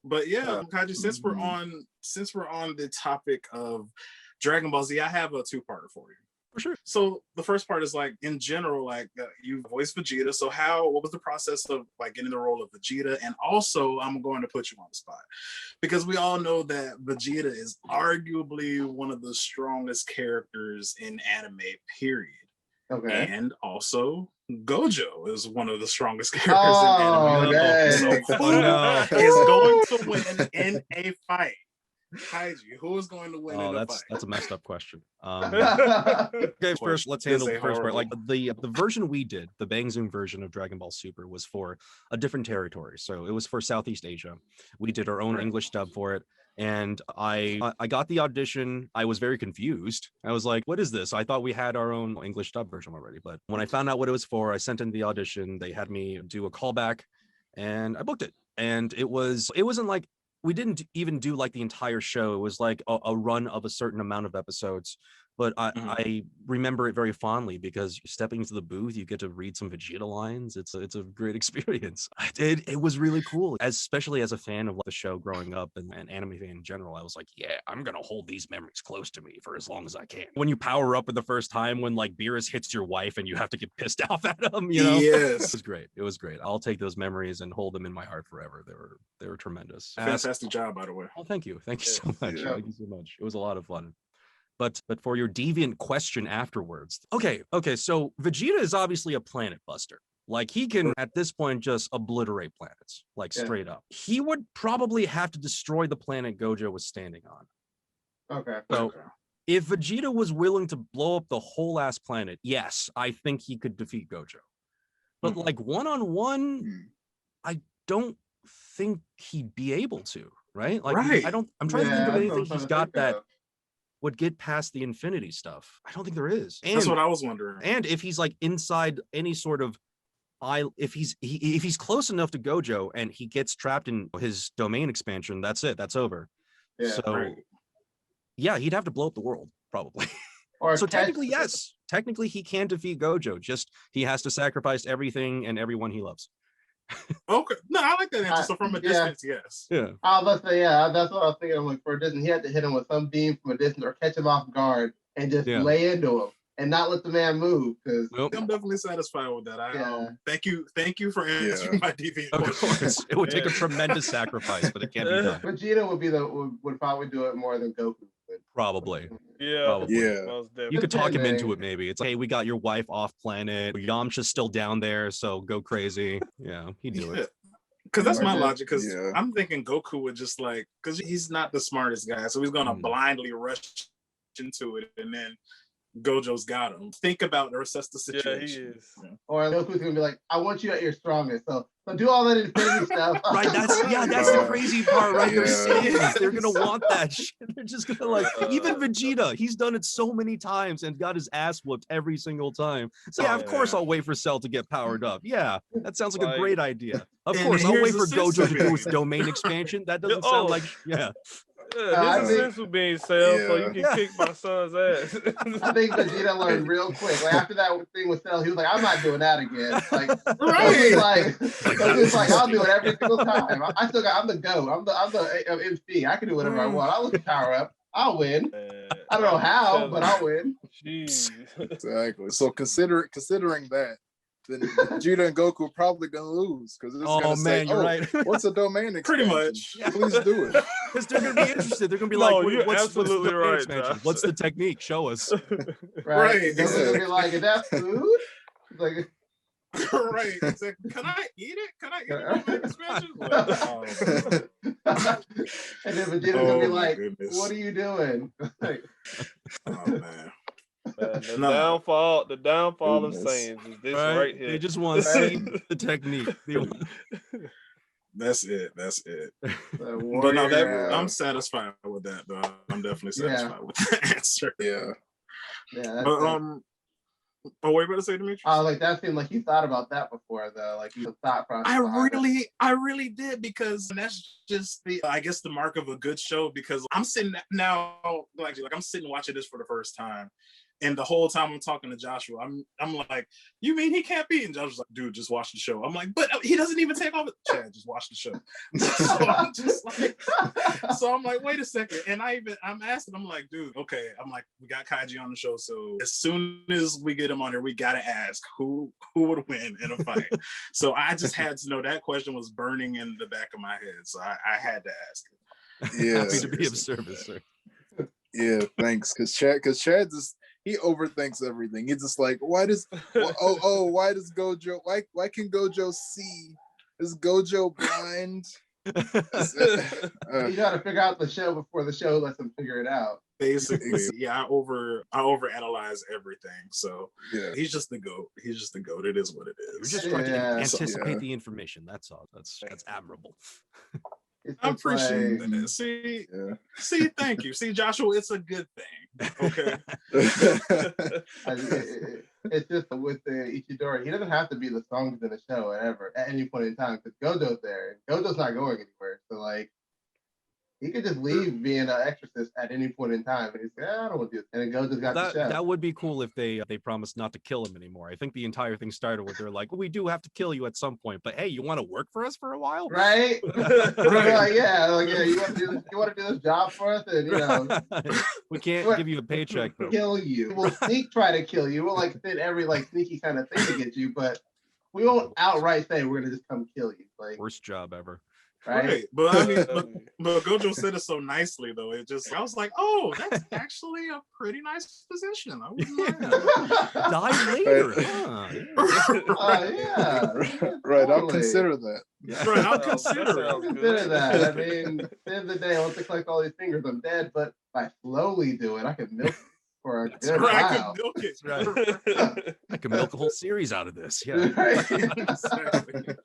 But yeah, Kaiji, since we're on the topic of Dragon Ball Z, I have a two-parter for you. For sure. So the first part is like, in general, like you voiced Vegeta. So what was the process of like getting the role of Vegeta? And also, I'm going to put you on the spot because we all know that Vegeta is arguably one of the strongest characters in anime, period. Okay. And also, Gojo is one of the strongest characters in anime. So who is going to win in a fight? Kaiji, who is going to win in a fight? That's a messed up question. Okay, first let's handle the first part. Like the version we did, the Bang Zoom version of Dragon Ball Super was for a different territory. So it was for Southeast Asia. We did our own English dub for it. And I got the audition. I was very confused. I was like, what is this? I thought we had our own English dub version already. But when I found out what it was for, I sent in the audition. They had me do a callback and I booked it. And it wasn't like, we didn't even do like the entire show. It was like a run of a certain amount of episodes. But I remember it very fondly because stepping into the booth, you get to read some Vegeta lines. It's a great experience. It was really cool, especially as a fan of the show growing up and anime fan in general. I was like, yeah, I'm going to hold these memories close to me for as long as I can. When you power up for the first time, when like Beerus hits your wife and you have to get pissed off at him, you know? Yes. It was great. It was great. I'll take those memories and hold them in my heart forever. They were tremendous. Fantastic job, by the way. Oh, thank you. Thank you so much. Yeah. Thank you so much. It was a lot of fun. But for your deviant question afterwards. Okay, so Vegeta is obviously a planet buster. Like he can, at this point, just obliterate planets, like straight up. He would probably have to destroy the planet Gojo was standing on. Okay. So if Vegeta was willing to blow up the whole ass planet, yes, I think he could defeat Gojo. But like one-on-one, I don't think he'd be able to, right? Like I'm trying to think of anything he's got that would get past the infinity stuff. I don't think there is. And that's what I was wondering. And if he's like inside any sort of if he's close enough to Gojo and he gets trapped in his domain expansion, that's it. That's over. Yeah, so yeah, he'd have to blow up the world probably. So technically, yes. Technically, he can defeat Gojo. Just he has to sacrifice everything and everyone he loves. Okay. No, I like that answer. So from a distance, yes. Yeah. I was about to say, that's what I was thinking. I'm like, for a distance, he had to hit him with some beam from a distance or catch him off guard and just lay into him and not let the man move. Because I'm definitely satisfied with that. Thank you for answering my deviant question. Of course, it would take a tremendous sacrifice, but it can't be done. Vegeta would probably do it more than Goku would. Probably. Yeah. Probably. Yeah. You could talk him into it, maybe. It's like, hey, we got your wife off planet. Yamcha's still down there, so go crazy. Yeah, he'd do it. Because that's my logic. Because I'm thinking Goku would just like, because he's not the smartest guy, so he's gonna blindly rush into it, and then Gojo's got him. Think about or assess the situation. Yeah, he is. Yeah. Or Goku's gonna be like, I want you at your strongest. So do all that infinity stuff. Right, that's the crazy part, right? They're Saiyans. They're gonna want that shit. They're just gonna like, even Vegeta, he's done it so many times and got his ass whooped every single time. So of course I'll wait for Cell to get powered up. Yeah, that sounds like a great idea. Of course, I'll wait for Gojo to do his domain expansion. That doesn't sound like here's a sense of being Cell, so you can kick my son's ass. I think Vegeta learned real quick. Like after that thing with Cell, he was like, "I'm not doing that again." Like, it's like I'll do it every single time. I'm the GOAT. I'm the MC. I can do whatever I want. I'll look power up. I'll win. I don't know how, but I'll win. Jeez. Exactly. So considering that, then Vegeta and Goku are probably gonna lose because it's gonna say, you're right. What's a domain expansion? Pretty much. Please do it. Because they're gonna be interested. They're gonna be like, what's absolutely the right, expansion? What's the technique? Show us. Right. They're gonna be like, is that food? It's like, right. It's like, can I eat it? Can I eat it? Expansion? Like, and then Vegeta's gonna be like, what are you doing? Like, oh man. The downfall of Saiyans is this right here. They just want to see the technique. That's it. But no, I'm satisfied with that, though. I'm definitely satisfied with the answer. Yeah. But what were you about to say, Dmitri? Like that seemed like you thought about that before, though. Like you thought process. I really did, because that's just I guess the mark of a good show. Because I'm sitting now, like I'm sitting watching this for the first time. And the whole time I'm talking to Joshua, I'm like, you mean he can't be? And Joshua's like, dude, just watch the show. I'm like, but he doesn't even take off. Chad, just watch the show. So I'm just like, so I'm like, wait a second. And I'm asking, I'm like, dude, okay. I'm like, we got Kaiji on the show. So as soon as we get him on here, we got to ask who would win in a fight. So I just had to know. That question was burning in the back of my head. So I had to ask it. Yeah. Happy to be of service, sir. Yeah, thanks. Cause Chad just he overthinks everything. He's just like, why does Gojo why can Gojo see? Is Gojo blind? You gotta figure out the show before the show lets him figure it out. Basically, yeah, I overanalyze everything. So yeah, he's just the GOAT. He's just the GOAT. It is what it is. You're just trying to anticipate the information. That's all. That's admirable. I appreciate that. See, thank you. See, Joshua, it's a good thing. Okay. It's just with the Ichidori, he doesn't have to be the strongest in the show ever at any point in time because Gojo's there. Gojo's not going anywhere. So like he could just leave being an exorcist at any point in time, and he's like, I don't want to do it. And then Gojo's got the show. That would be cool if they promised not to kill him anymore. I think the entire thing started with they're like, well, we do have to kill you at some point, but hey, you want to work for us for a while, right? Right. Yeah, you want to do this job for us, and we can't give you a paycheck. But kill you. We'll try to kill you. We'll fit every sneaky kind of thing to get you, but we won't outright say we're gonna just come kill you. Worst job ever. Right. But I mean, but Gojo said it so nicely though. I was like, oh, that's actually a pretty nice position. I wouldn't mind. Die later. Yeah. Right. I'll consider that. Yeah. Right. I'll consider that. I mean, at the end of the day, once I collect all these fingers, I'm dead. But if I slowly do it, I can milk for a good while. I can milk it. Right. I can milk a whole series out of this. Yeah. Right. Exactly.